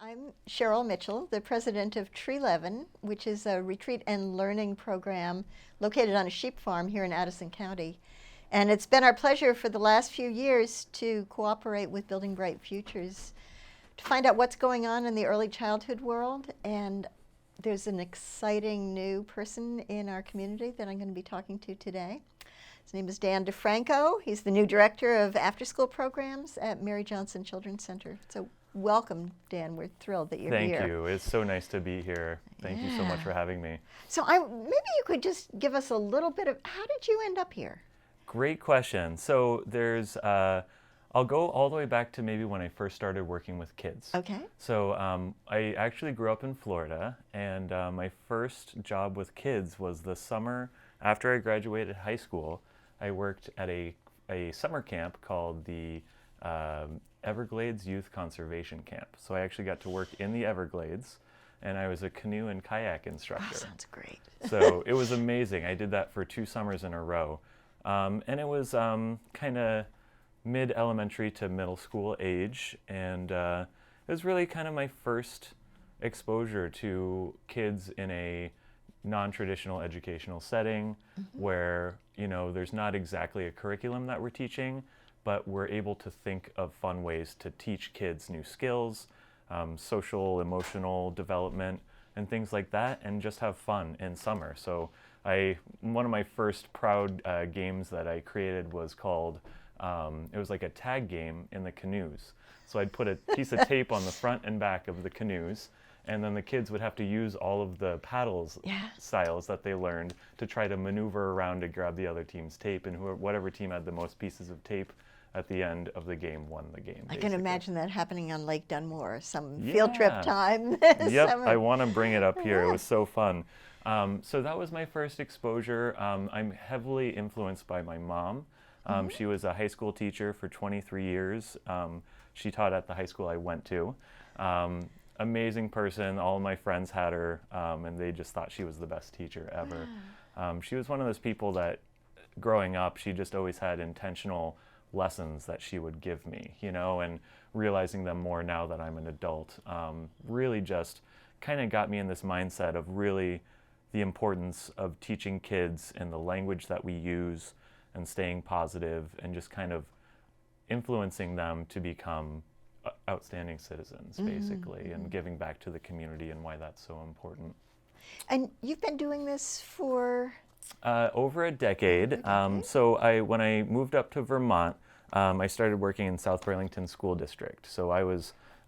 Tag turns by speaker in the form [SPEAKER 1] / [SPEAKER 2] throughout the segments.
[SPEAKER 1] I'm Cheryl Mitchell, the president of Tree Levin, which is a retreat and learning program located on a sheep farm here in Addison County. And it's been our pleasure for the last few years to cooperate with Building Bright Futures to find out what's going on in the early childhood world. And there's an exciting new person in our community that I'm going to be talking to today. His name is DiFranco. He's the new director of after-school programs at Mary Johnson Children's Center. So welcome, Dan. We're thrilled that you're here.
[SPEAKER 2] Thank you. It's so nice to be here. Thank you so much for having me.
[SPEAKER 1] So maybe you could just give us a little bit of, how did you end up here?
[SPEAKER 2] Great question. So I'll go all the way back to maybe when I first started working with kids.
[SPEAKER 1] Okay.
[SPEAKER 2] So I actually grew up in Florida, and my first job with kids was the summer after I graduated high school. I worked at a summer camp called the Everglades Youth Conservation Camp. So I actually got to work in the Everglades, and I was a canoe and kayak instructor.
[SPEAKER 1] Oh, sounds great.
[SPEAKER 2] So it was amazing. I did that for 2 summers in a row. And it was kind of mid-elementary to middle school age, and it was really kind of my first exposure to kids in a non-traditional educational setting where, you know, there's not exactly a curriculum that we're teaching, but we're able to think of fun ways to teach kids new skills, social, emotional development, and things like that, and just have fun in summer. So one of my first proud games that I created was called, it was like a tag game in the canoes. So I'd put a piece of tape on the front and back of the canoes, and then the kids would have to use all of the paddles styles that they learned to try to maneuver around to grab the other team's tape, and whatever team had the most pieces of tape at the end of the game won the game.
[SPEAKER 1] I can imagine that happening on Lake Dunmore, some field trip time.
[SPEAKER 2] Yep,
[SPEAKER 1] summer.
[SPEAKER 2] I want to bring it up here. It was so fun. So that was my first exposure. I'm heavily influenced by my mom. She was a high school teacher for 23 years. She taught at the high school I went to. Amazing person. All of my friends had her, and they just thought she was the best teacher ever. She was one of those people that, growing up, she just always had intentional lessons that she would give me, you know, and realizing them more now that I'm an adult, really just kind of got me in this mindset of really the importance of teaching kids and the language that we use and staying positive and just kind of influencing them to become outstanding citizens, basically, and giving back to the community and why that's so important.
[SPEAKER 1] And you've been doing this for?
[SPEAKER 2] Over a decade. So when I moved up to Vermont, I started working in South Burlington School District. So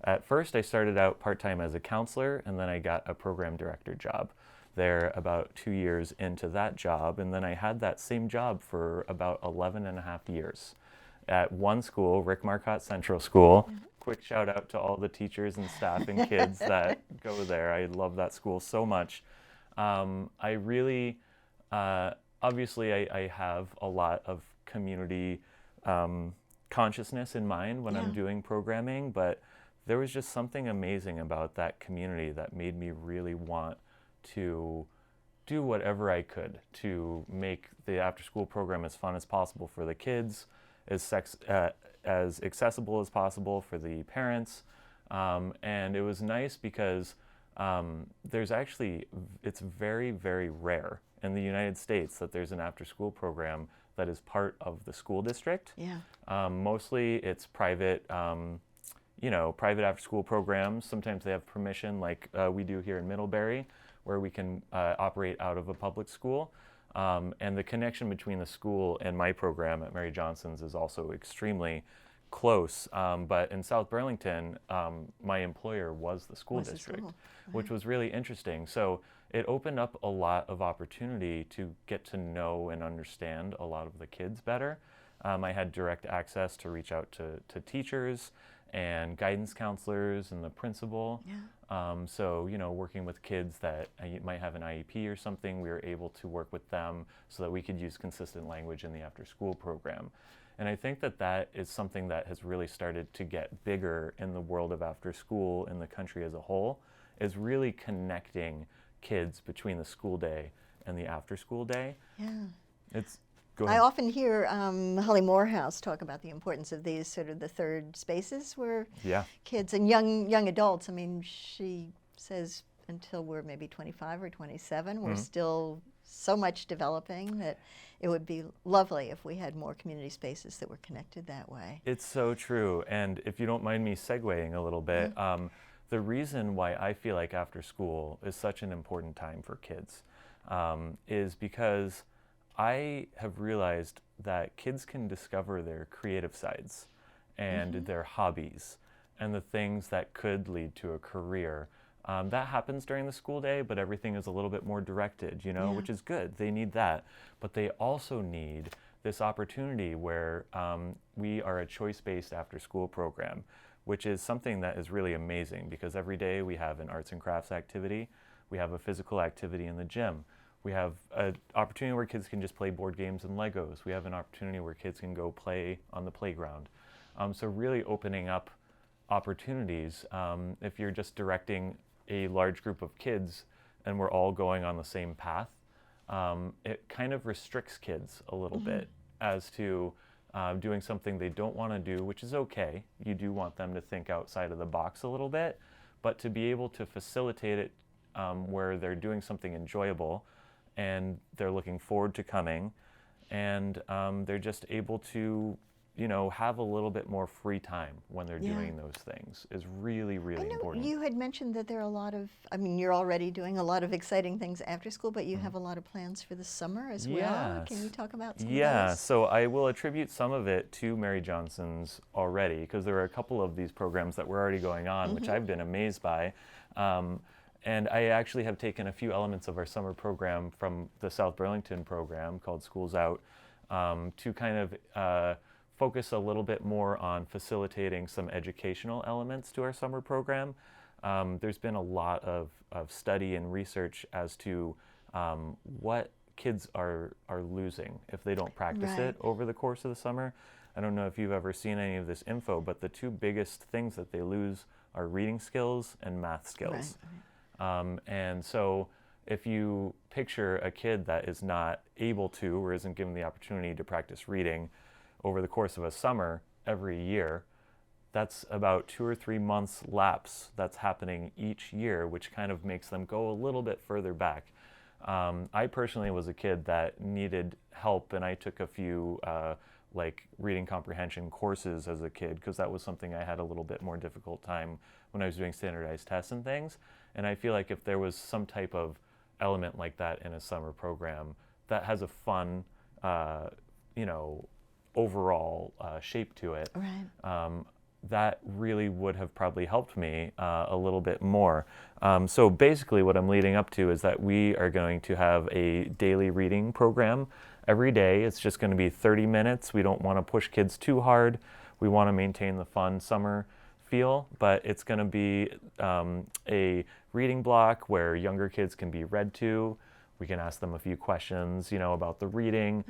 [SPEAKER 2] at first I started out part-time as a counselor, and then I got a program director job there about 2 years into that job. And then I had that same job for about 11 and a half years at one school, Rick Marcotte Central School. Quick shout out to all the teachers and staff and kids that go there. I love that school so much. I really, obviously I have a lot of community consciousness in mind when I'm doing programming, but there was just something amazing about that community that made me really want to do whatever I could to make the after-school program as fun as possible for the kids, as accessible as possible for the parents, and it was nice because it's very, very rare in the United States that there's an after-school program that is part of the school district. Mostly it's private, private after-school programs. Sometimes they have permission, like we do here in Middlebury, where we can operate out of a public school. And the connection between the school and my program at Mary Johnson's is also extremely close. But in South Burlington, my employer was the school district, which was really interesting. So it opened up a lot of opportunity to get to know and understand a lot of the kids better. I had direct access to reach out to teachers and guidance counselors and the principal. So, you know, working with kids that might have an IEP or something, we were able to work with them so that we could use consistent language in the after-school program. And I think that is something that has really started to get bigger in the world of after-school in the country as a whole, is really connecting kids between the school day and the after-school day. It's Go
[SPEAKER 1] I
[SPEAKER 2] ahead.
[SPEAKER 1] often hear Holly Morehouse talk about the importance of these sort of the third spaces where
[SPEAKER 2] Yeah.
[SPEAKER 1] kids and young adults, I mean, she says until we're maybe 25 or 27, we're still so much developing that it would be lovely if we had more community spaces that were connected that way.
[SPEAKER 2] It's so true. And if you don't mind me segueing a little bit, the reason why I feel like after school is such an important time for kids is because I have realized that kids can discover their creative sides and their hobbies and the things that could lead to a career. That happens during the school day, but everything is a little bit more directed, you know, which is good. They need that. But they also need this opportunity where we are a choice-based after-school program, which is something that is really amazing because every day we have an arts and crafts activity, we have a physical activity in the gym, we have an opportunity where kids can just play board games and Legos, we have an opportunity where kids can go play on the playground. So really opening up opportunities. If you're just directing a large group of kids and we're all going on the same path, it kind of restricts kids a little bit as to doing something they don't want to do, which is okay. You do want them to think outside of the box a little bit, but to be able to facilitate it where they're doing something enjoyable and they're looking forward to coming and they're just able to, you know, have a little bit more free time when they're doing those things is really, really important.
[SPEAKER 1] You had mentioned that there are a lot of, I mean, you're already doing a lot of exciting things after school, but you have a lot of plans for the summer as well. Can you talk about some of those?
[SPEAKER 2] So I will attribute some of it to Mary Johnson's already, because there are a couple of these programs that were already going on, which I've been amazed by. And I actually have taken a few elements of our summer program from the South Burlington program called Schools Out to kind of focus a little bit more on facilitating some educational elements to our summer program. There's been a lot of study and research as to what kids are losing if they don't practice it over the course of the summer. I don't know if you've ever seen any of this info, but the two biggest things that they lose are reading skills and math skills. And so if you picture a kid that is not able to or isn't given the opportunity to practice reading over the course of a summer every year, that's about 2 or 3 months lapse that's happening each year, which kind of makes them go a little bit further back. I personally was a kid that needed help, and I took a few like reading comprehension courses as a kid because that was something I had a little bit more difficult time when I was doing standardized tests and things. And I feel like if there was some type of element like that in a summer program that has a fun, you know, overall shape to it, that really would have probably helped me a little bit more. So basically what I'm leading up to is that we are going to have a daily reading program every day. It's just going to be 30 minutes. We don't want to push kids too hard. We want to maintain the fun summer feel, but it's going to be a reading block where younger kids can be read to. We can ask them a few questions, you know, about the reading.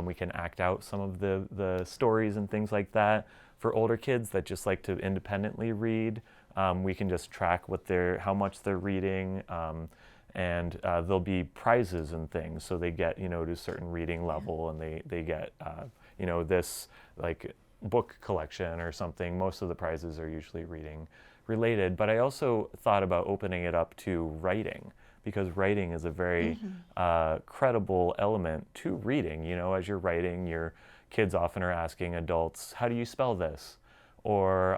[SPEAKER 2] We can act out some of the stories and things like that. For older kids that just like to independently read, we can just track how much they're reading, and there'll be prizes and things. So they get, you know, to a certain reading level, and they get, you know, this like book collection or something. Most of the prizes are usually reading related. But I also thought about opening it up to writing, because writing is a very credible element to reading. You know, as you're writing, your kids often are asking adults, how do you spell this? Or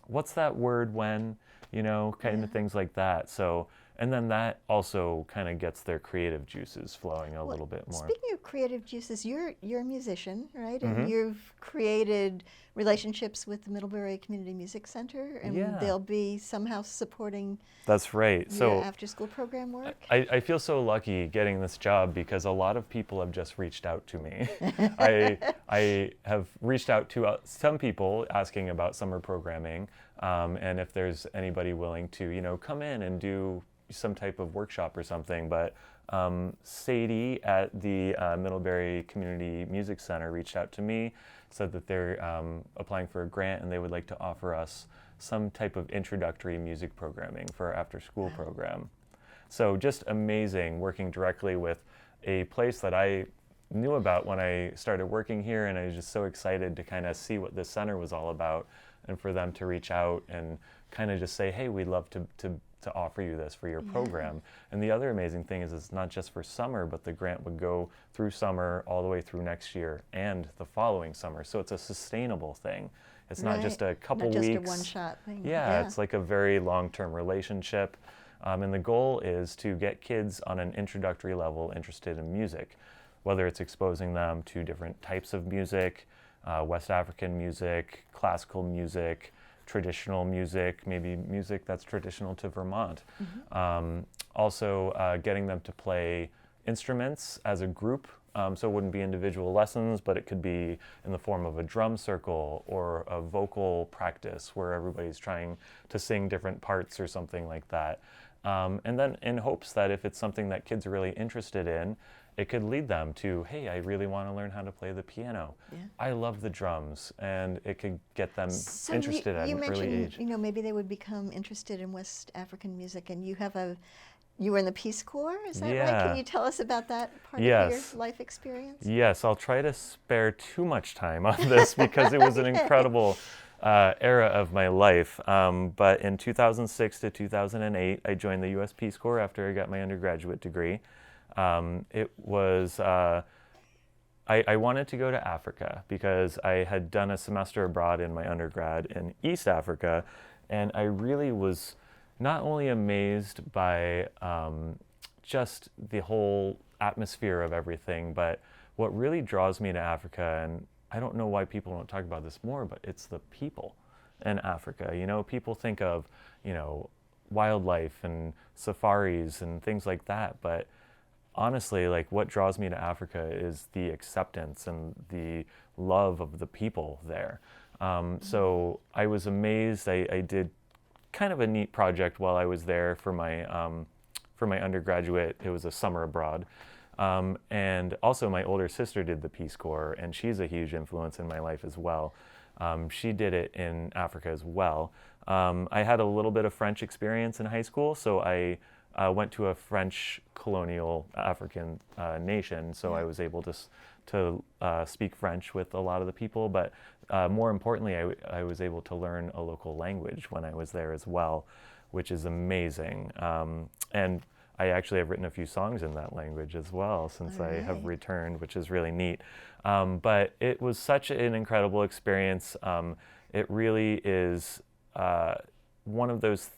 [SPEAKER 2] what's that word when? You know, kind of things like that. So, and then that also kind of gets their creative juices flowing a little bit more.
[SPEAKER 1] Speaking of creative juices, you're a musician, right? And you've created relationships with the Middlebury Community Music Center, and they'll be somehow supporting
[SPEAKER 2] That's right.
[SPEAKER 1] your after-school program work.
[SPEAKER 2] I feel so lucky getting this job because a lot of people have just reached out to me. I have reached out to some people asking about summer programming, and if there's anybody willing to, you know, come in and do some type of workshop or something. But Sadie at the Middlebury Community Music Center reached out to me, said that they're applying for a grant and they would like to offer us some type of introductory music programming for our after-school program. So just amazing working directly with a place that I knew about when I started working here, and I was just so excited to kind of see what this center was all about, and for them to reach out and kind of just say, hey, we'd love to offer you this for your program. And the other amazing thing is it's not just for summer, but the grant would go through summer all the way through next year and the following summer. So it's a sustainable thing. It's not just a couple weeks.
[SPEAKER 1] Not just a one-shot thing.
[SPEAKER 2] Yeah, it's like a very long-term relationship. And the goal is to get kids on an introductory level interested in music, whether it's exposing them to different types of music, West African music, classical music, traditional music, maybe music that's traditional to Vermont. Also getting them to play instruments as a group. So it wouldn't be individual lessons, but it could be in the form of a drum circle or a vocal practice where everybody's trying to sing different parts or something like that. And then in hopes that if it's something that kids are really interested in, it could lead them to, hey, I really want to learn how to play the piano. I love the drums, and it could get them interested at an early age.
[SPEAKER 1] You know, maybe they would become interested in West African music, and you were in the Peace Corps, is that right? Can you tell us about that part of your life experience?
[SPEAKER 2] Yes, I'll try to spare too much time on this because it was an incredible era of my life. But in 2006 to 2008, I joined the U.S. Peace Corps after I got my undergraduate degree. It was, I wanted to go to Africa because I had done a semester abroad in my undergrad in East Africa, and I really was not only amazed by just the whole atmosphere of everything, but what really draws me to Africa, and I don't know why people don't talk about this more, but it's the people in Africa. You know, people think of, you know, wildlife and safaris and things like that, but honestly, like what draws me to Africa is the acceptance and the love of the people there. So I was amazed. I did kind of a neat project while I was there for my undergraduate. It was a summer abroad. And also my older sister did the Peace Corps, and she's a huge influence in my life as well. She did it in Africa as well. I had a little bit of French experience in high school, so I went to a French colonial African nation, so I was able to speak French with a lot of the people, but more importantly, I was able to learn a local language when I was there as well, which is amazing. And I actually have written a few songs in that language as well since I have returned, which is really neat. But it was such an incredible experience. It really is one of those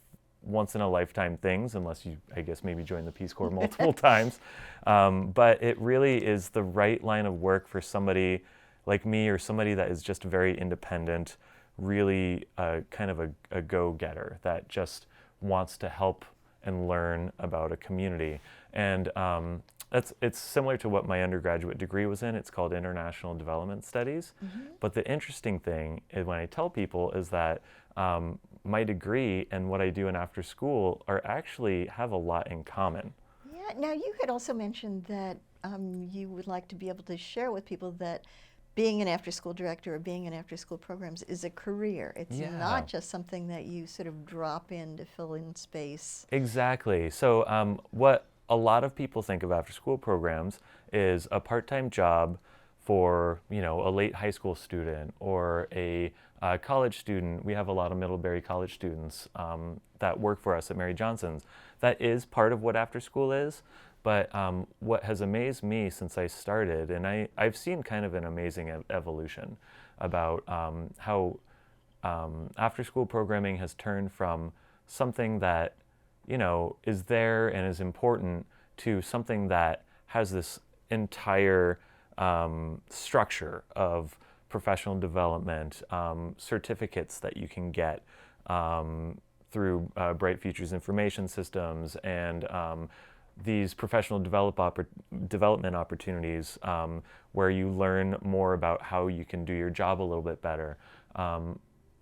[SPEAKER 2] once-in-a-lifetime things, unless you, I guess, maybe join the Peace Corps multiple times. But it really is the right line of work for somebody like me or somebody that is just very independent, really kind of a go-getter that just wants to help and learn about a community. And it's similar to what my undergraduate degree was in. It's called International Development Studies. But the interesting thing is when I tell people is that my degree and what I do in after school are actually have a lot in common.
[SPEAKER 1] Yeah, now you had also mentioned that you would like to be able to share with people that being an after-school director or being in after-school programs is a career. It's not just something that you sort of drop in to fill in space.
[SPEAKER 2] Exactly. So what a lot of people think of after-school programs is a part-time job for, you know, a late high school student or a college student. We have a lot of Middlebury College students that work for us at Mary Johnson's. That is part of what after school is, but what has amazed me since I started, and I've seen kind of an amazing evolution about how after school programming has turned from something that, you know, is there and is important to something that has this entire structure of professional development, certificates that you can get through Bright Futures Information Systems, and these professional development opportunities where you learn more about how you can do your job a little bit better.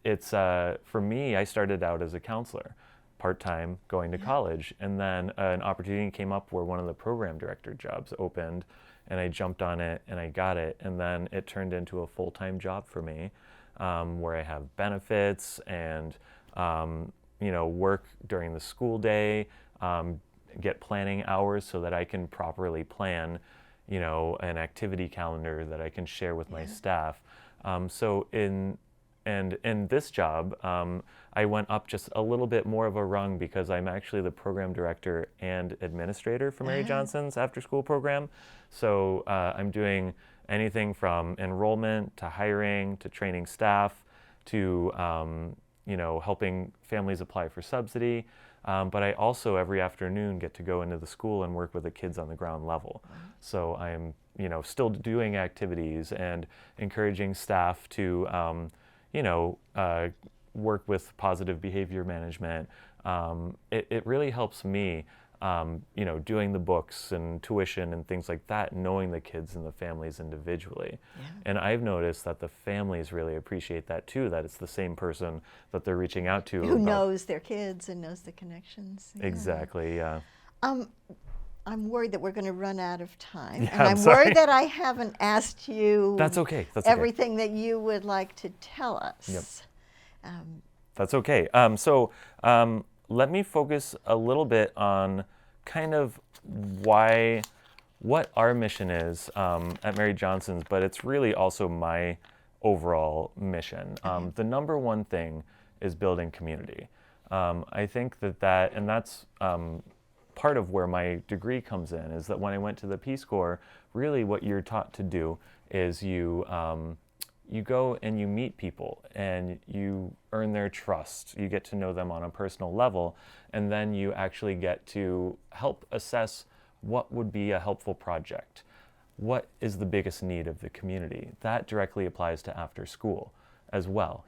[SPEAKER 2] It's for me, I started out as a counselor, part-time, going to college, and then an opportunity came up where one of the program director jobs opened, and I jumped on it and I got it, and then it turned into a full-time job for me, where I have benefits and you know, work during the school day, get planning hours so that I can properly plan an activity calendar that I can share with my staff. So in this job, I went up just a little bit more of a rung because I'm actually the program director and administrator for Mary Johnson's after-school program. So I'm doing anything from enrollment to hiring to training staff to helping families apply for subsidy. But I also every afternoon get to go into the school and work with the kids on the ground level. So I'm still doing activities and encouraging staff to work with positive behavior management. It really helps me, doing the books and tuition and things like that, knowing the kids and the families individually. And I've noticed that the families really appreciate that too, that it's the same person that they're reaching out to.
[SPEAKER 1] Who knows their kids and knows the connections.
[SPEAKER 2] Exactly, yeah.
[SPEAKER 1] I'm worried that we're going to run out of time.
[SPEAKER 2] Yeah,
[SPEAKER 1] and I'm worried that I haven't asked you
[SPEAKER 2] That's okay.
[SPEAKER 1] everything that you would like to tell us.
[SPEAKER 2] Yep. That's okay. Let me focus a little bit on kind of what our mission is at Mary Johnson's, but it's really also my overall mission. The number one thing is building community. I think that's part of where my degree comes in, is that when I went to the Peace Corps, really what you're taught to do is you go and you meet people and you earn their trust. You get to know them on a personal level, and then you actually get to help assess what would be a helpful project. What is the biggest need of the community? That directly applies to after school as well.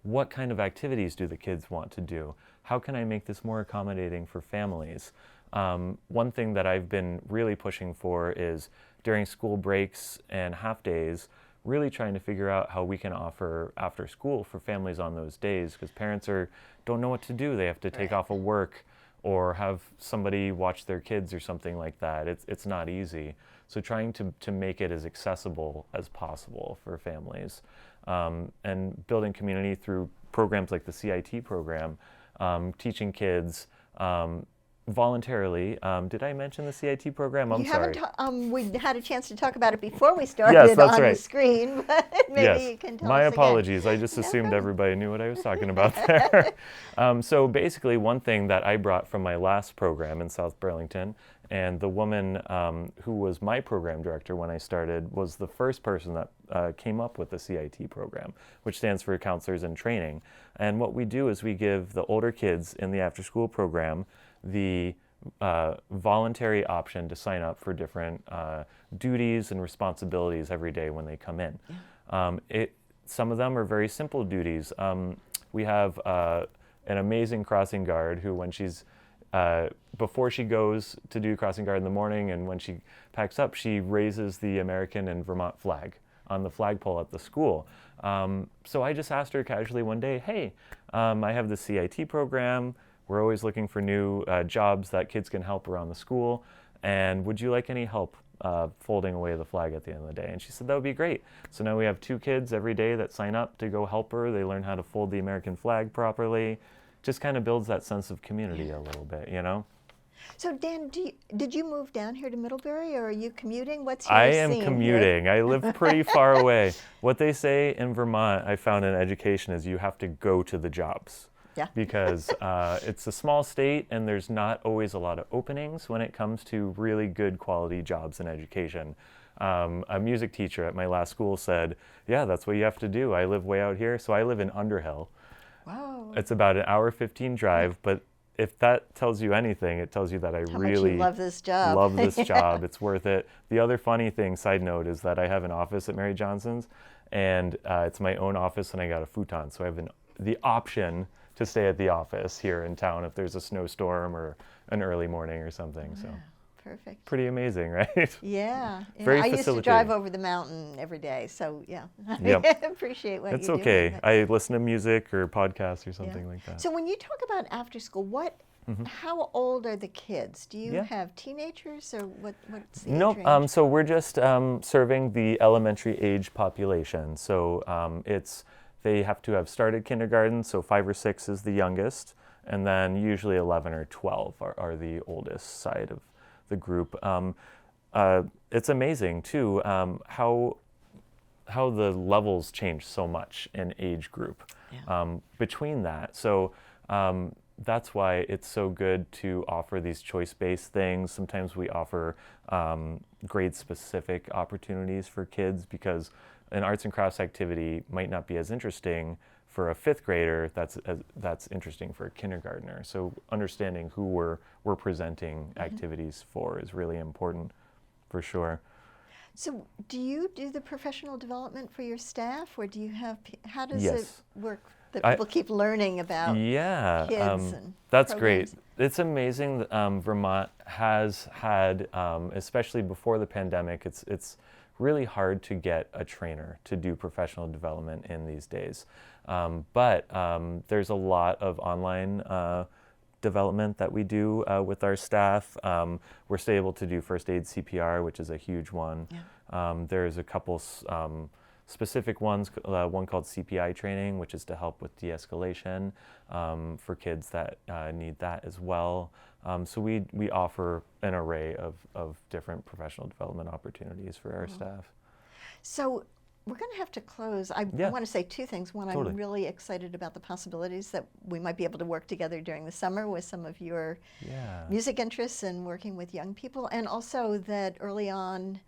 [SPEAKER 2] What kind of activities do the kids want to do? How can I make this more accommodating for families? One thing that I've been really pushing for is during school breaks and half days, really trying to figure out how we can offer after school for families on those days, because parents don't know what to do. They have to take off of work or have somebody watch their kids or something like that. It's not easy. So trying to make it as accessible as possible for families, and building community through programs like the CIT program, teaching kids voluntarily. Did I mention the CIT program? I'm sorry.
[SPEAKER 1] We had a chance to talk about it before we started
[SPEAKER 2] Yes, that's
[SPEAKER 1] on
[SPEAKER 2] right.
[SPEAKER 1] the screen, but maybe you can tell
[SPEAKER 2] My
[SPEAKER 1] us
[SPEAKER 2] apologies.
[SPEAKER 1] again.
[SPEAKER 2] I just assumed everybody knew what I was talking about there. So basically, one thing that I brought from my last program in South Burlington, and the woman who was my program director when I started was the first person that came up with the CIT program, which stands for Counselors in Training. And what we do is we give the older kids in the after-school program the voluntary option to sign up for different duties and responsibilities every day when they come in. Some of them are very simple duties. We have an amazing crossing guard who, when she's before she goes to do crossing guard in the morning and when she packs up, she raises the American and Vermont flag on the flagpole at the school. So I just asked her casually one day, hey, I have the CIT program. We're always looking for new jobs that kids can help around the school. And would you like any help folding away the flag at the end of the day? And she said, that would be great. So now we have 2 kids every day that sign up to go help her. They learn how to fold the American flag properly. Just kind of builds that sense of community a little bit,
[SPEAKER 1] So Dan, did you move down here to Middlebury, or are you commuting? What's your
[SPEAKER 2] I am
[SPEAKER 1] scene
[SPEAKER 2] commuting.
[SPEAKER 1] here?
[SPEAKER 2] I live pretty far away. What they say in Vermont, I found in education, is you have to go to the jobs.
[SPEAKER 1] Yeah.
[SPEAKER 2] Because it's a small state and there's not always a lot of openings when it comes to really good quality jobs in education. A music teacher at my last school said, yeah, that's what you have to do. I live way out here. So I live in Underhill.
[SPEAKER 1] Wow.
[SPEAKER 2] It's about an hour 15 drive, but if that tells you anything, it tells you that I
[SPEAKER 1] How
[SPEAKER 2] really
[SPEAKER 1] much you love this job.
[SPEAKER 2] love this job. It's worth it. The other funny thing, side note, is that I have an office at Mary Johnson's, and it's my own office, and I got a futon. So I have the option to stay at the office here in town if there's a snowstorm or an early morning or something. So
[SPEAKER 1] Perfect.
[SPEAKER 2] pretty amazing, right?
[SPEAKER 1] Yeah.
[SPEAKER 2] Very
[SPEAKER 1] I used to drive
[SPEAKER 2] facilitating.
[SPEAKER 1] over the mountain every day, so yeah.
[SPEAKER 2] Yep.
[SPEAKER 1] I appreciate what
[SPEAKER 2] It's
[SPEAKER 1] you do.
[SPEAKER 2] okay. I listen to music or podcasts or something like that.
[SPEAKER 1] So when you talk about after school, how old are the kids? Do you have teenagers, or what's the age
[SPEAKER 2] Nope.
[SPEAKER 1] range?
[SPEAKER 2] So we're just serving the elementary age population. So they have to have started kindergarten, so 5 or 6 is the youngest, and then usually 11 or 12 are the oldest side of the group. it's amazing too how the levels change so much in age group between that. So that's why it's so good to offer these choice-based things. Sometimes we offer grade-specific opportunities for kids, because an arts and crafts activity might not be as interesting for a fifth grader that's interesting for a kindergartner. So understanding who we're presenting activities for is really important, for sure.
[SPEAKER 1] So do you do the professional development for your staff, or do you have, how does
[SPEAKER 2] Yes.
[SPEAKER 1] it work that people keep learning about kids and
[SPEAKER 2] that's
[SPEAKER 1] programs?
[SPEAKER 2] great. It's amazing that Vermont has had, especially before the pandemic, it's really hard to get a trainer to do professional development in these days. But there's a lot of online development that we do with our staff. We're still able to do first aid CPR, which is a huge one. Yeah. There's a couple specific ones, one called CPI training, which is to help with de-escalation for kids that need that as well. So we offer an array of different professional development opportunities for our staff.
[SPEAKER 1] So we're going to have to close. I want to say two things. One,
[SPEAKER 2] Totally.
[SPEAKER 1] I'm really excited about the possibilities that we might be able to work together during the summer with some of your music interests and working with young people. And also that early on,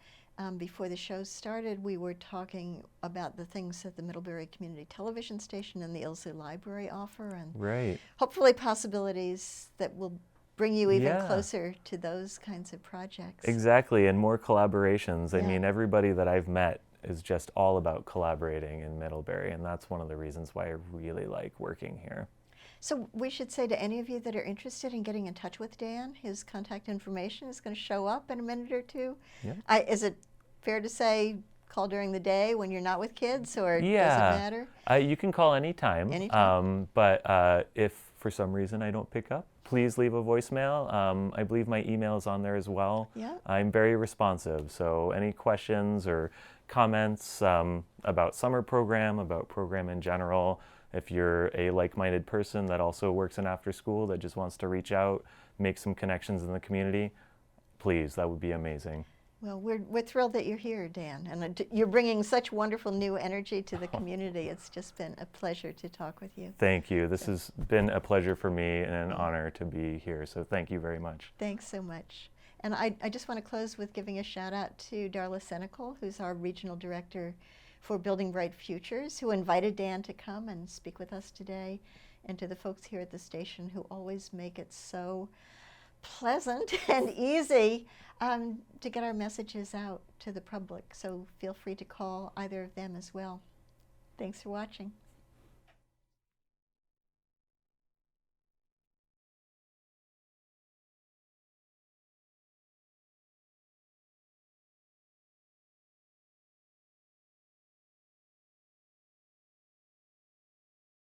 [SPEAKER 1] before the show started, we were talking about the things that the Middlebury Community Television Station and the Ilsley Library offer, and hopefully possibilities that will bring you even closer to those kinds of projects.
[SPEAKER 2] Exactly, and more collaborations. I mean, everybody that I've met is just all about collaborating in Middlebury, and that's one of the reasons why I really like working here.
[SPEAKER 1] So we should say to any of you that are interested in getting in touch with Dan, his contact information is going to show up in a minute or two. Yeah. Is it fair to say call during the day when you're not with kids, or does it matter?
[SPEAKER 2] You can call anytime. But if for some reason I don't pick up, please leave a voicemail. I believe my email is on there as well. Yeah. I'm very responsive, so any questions or comments about summer program, about program in general, if you're a like-minded person that also works in after school that just wants to reach out, make some connections in the community, please, that would be amazing.
[SPEAKER 1] Well, we're thrilled that you're here, Dan, and you're bringing such wonderful new energy to the community. It's just been a pleasure to talk with you.
[SPEAKER 2] Thank you. This has been a pleasure for me and an honor to be here, so thank you very much.
[SPEAKER 1] Thanks so much. And I just want to close with giving a shout out to Darla Senecal, who's our Regional Director for Building Bright Futures, who invited Dan to come and speak with us today, and to the folks here at the station who always make it so pleasant and easy to get our messages out to the public. So feel free to call either of them as well. Thanks for watching.